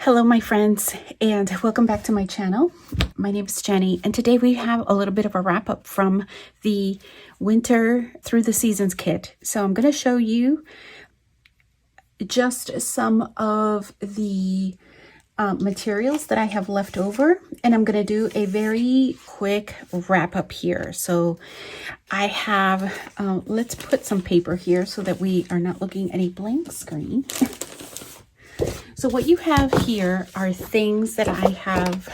Hello my friends, and welcome back to my channel. My name is Jenny, and today we have a little bit of a wrap up from the winter through the seasons kit. So I'm going to show you just some of the materials that I have left over, and I'm going to do a very quick wrap up here. So I have, let's put some paper here so that we are not looking at a blank screen. So what you have here are things that I have,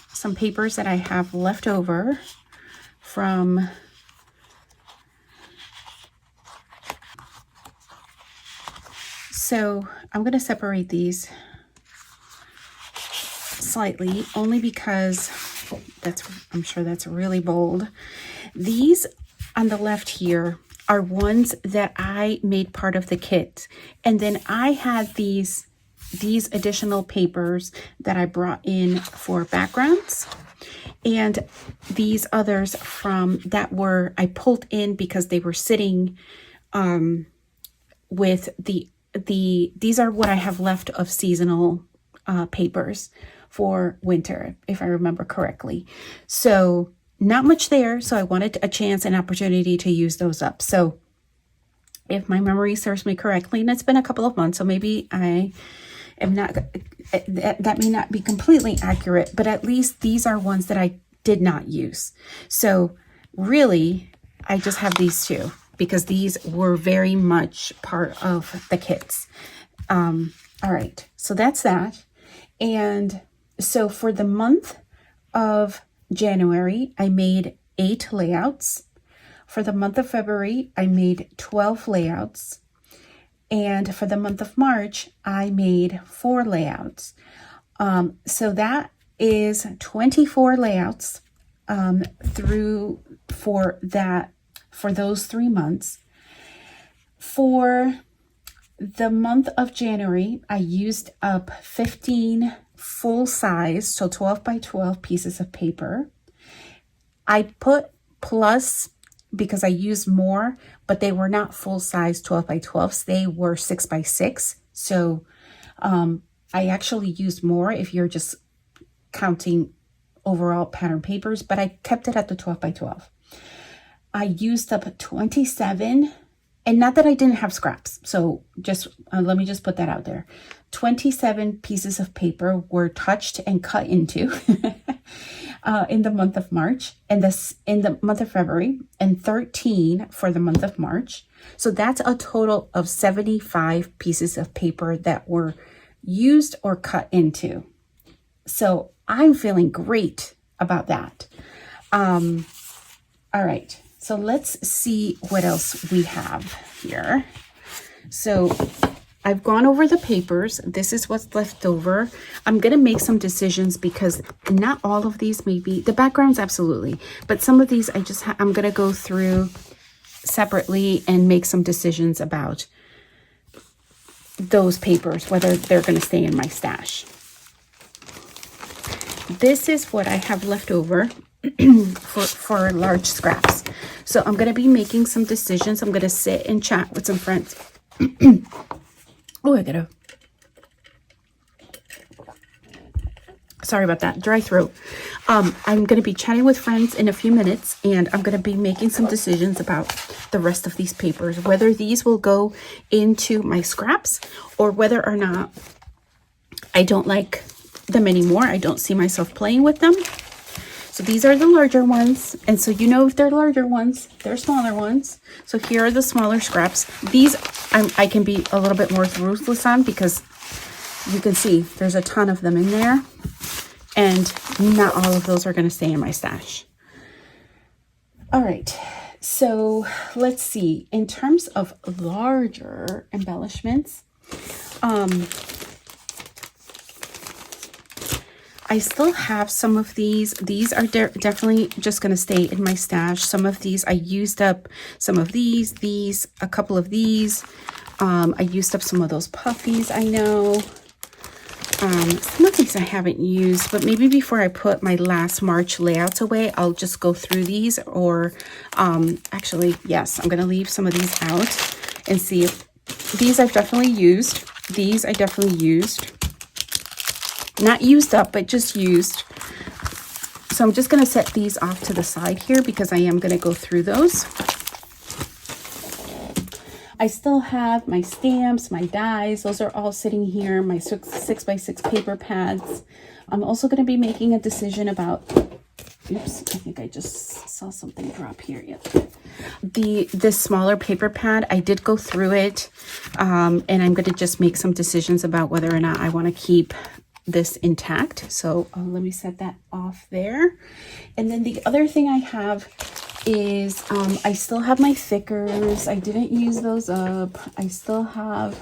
some papers that I have left over from so I'm going to separate these slightly only because I'm sure that's really bold. These on the left here are ones that I made part of the kit. And then I had these additional papers that I brought in for backgrounds. And these others from that were, I pulled in because they were sitting with these are what I have left of seasonal papers for winter, if I remember correctly. So not much there, so I wanted a chance and opportunity to use those up. So if my memory serves me correctly, and it's been a couple of months, so maybe I am not, that may not be completely accurate, but at least these are ones that I did not use. So really, I just have these two because these were very much part of the kits. All right, so that's that. And so for the month of January, I made 8 layouts. For the month of February, I made 12 layouts. And for the month of March, I made 4 layouts. So that is 24 layouts for those 3 months. For the month of January, I used up 15 full size, so 12 by 12 pieces of paper. I put plus because I used more, but they were not full size 12 by 12s. They were 6 by 6. So I actually used more if you're just counting overall pattern papers, but I kept it at the 12 by 12. I used up 27, and not that I didn't have scraps. So just let me just put that out there. 27 pieces of paper were touched and cut into in the month of March, and this in the month of February, and 13 for the month of March. So that's a total of 75 pieces of paper that were used or cut into. So I'm feeling great about that. All right, so let's see what else we have here. So I've gone over the papers. This is what's left over. I'm going to make some decisions because not all of these may be, the backgrounds absolutely, but some of these I'm going to go through separately and make some decisions about those papers, whether they're going to stay in my stash. This is what I have left over for large scraps. So I'm going to be making some decisions. I'm going to sit and chat with some friends. Oh, sorry about that, dry throat. I'm going to be chatting with friends in a few minutes, and I'm going to be making some decisions about the rest of these papers, whether these will go into my scraps or whether or not I don't like them anymore. I don't see myself playing with them. So these are the larger ones. And so you know if they're larger ones, they're smaller ones. So here are the smaller scraps. These I can be a little bit more ruthless on because you can see there's a ton of them in there. And not all of those are going to stay in my stash. All right. So let's see. In terms of larger embellishments, I still have some of these. These are definitely just going to stay in my stash. Some of these I used up, some of these, a couple of these. I used up some of those puffies, I know. Some of these I haven't used, but maybe before I put my last March layouts away, I'll just go through these. Or actually, yes, I'm going to leave some of these out and see if these I've definitely used. These I definitely used. not used up, but just used. So I'm just going to set these off to the side here because I am going to go through those. I still have my stamps, my dies. Those are all sitting here. My 6x6 paper pads. I'm also going to be making a decision about, oops, I think I just saw something drop here. Yep. This smaller paper pad, I did go through it, and I'm going to just make some decisions about whether or not I want to keep this intact. So let me set that off there. And then the other thing I have is I still have my thickers. I didn't use those up. I still have,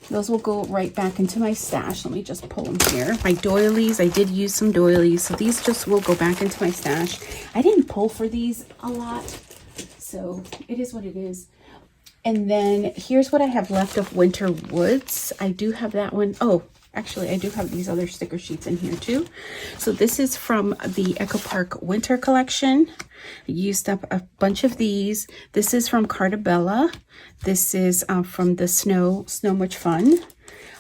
those will go right back into my stash. Let me just pull them here. My doilies, I did use some doilies, so these just will go back into my stash. I didn't pull for these a lot, so it is what it is. And then here's what I have left of Winter Woods. I do have that one. Oh, actually, I do have these other sticker sheets in here too. So this is from the Echo Park Winter Collection. I used up a bunch of these. This is from Cartabella. This is from the Snow Much Fun.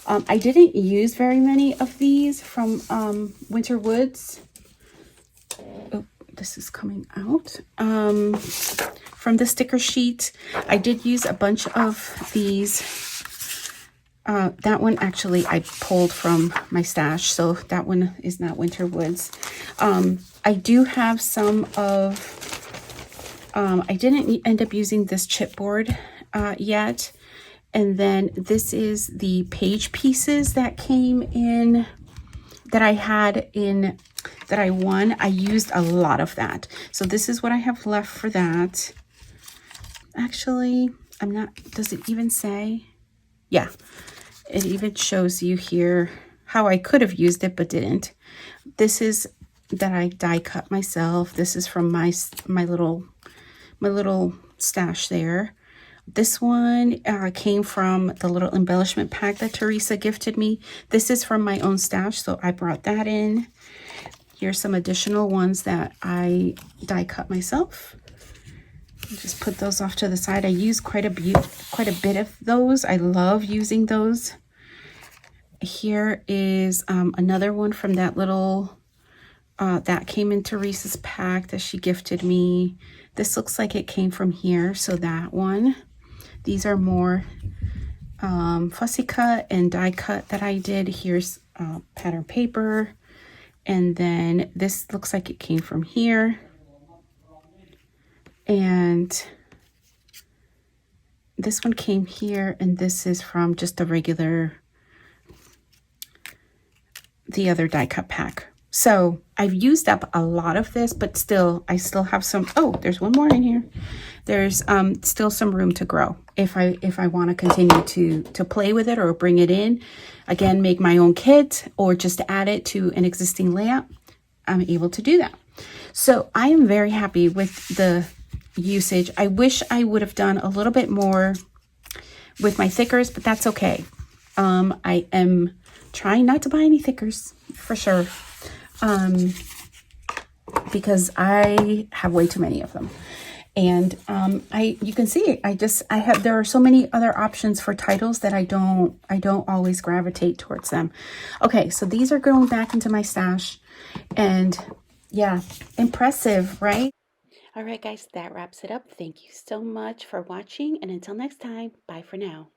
I didn't use very many of these from Winter Woods. Oh, this is coming out. From the sticker sheet, I did use a bunch of these. That one actually I pulled from my stash, so that one is not Winter Woods. I do have some of, I didn't end up using this chipboard yet. And then this is the page pieces that came in, that I had in, that I won. I used a lot of that. So this is what I have left for that. Actually, I'm not, does it even say? Yeah. It even shows you here how I could have used it but didn't. This is that I die cut myself. This is from my little stash there. This one came from the little embellishment pack that Teresa gifted me. This is from my own stash, so I brought that in. Here's some additional ones that I die cut myself. Just put those off to the side. I use quite a bit of those. I love using those. Here is another one from that little, that came in Teresa's pack that she gifted me. This looks like it came from here, so that one. These are more fussy cut and die cut that I did. Here's pattern paper. And then this looks like it came from here. And this one came here, and this is from just a regular, the other die cut pack. So I've used up a lot of this, but still, I still have some, oh, there's one more in here. There's still some room to grow if I want to continue to play with it or bring it in. Again, make my own kit or just add it to an existing layout. I'm able to do that. So I am very happy with the usage. I wish I would have done a little bit more with my thickers, but that's okay. I am trying not to buy any thickers for sure, because I have way too many of them. And you can see there are so many other options for titles that I don't always gravitate towards them. Okay, so these are going back into my stash, and yeah, impressive, right? All right, guys, that wraps it up. Thank you so much for watching, and until next time, bye for now.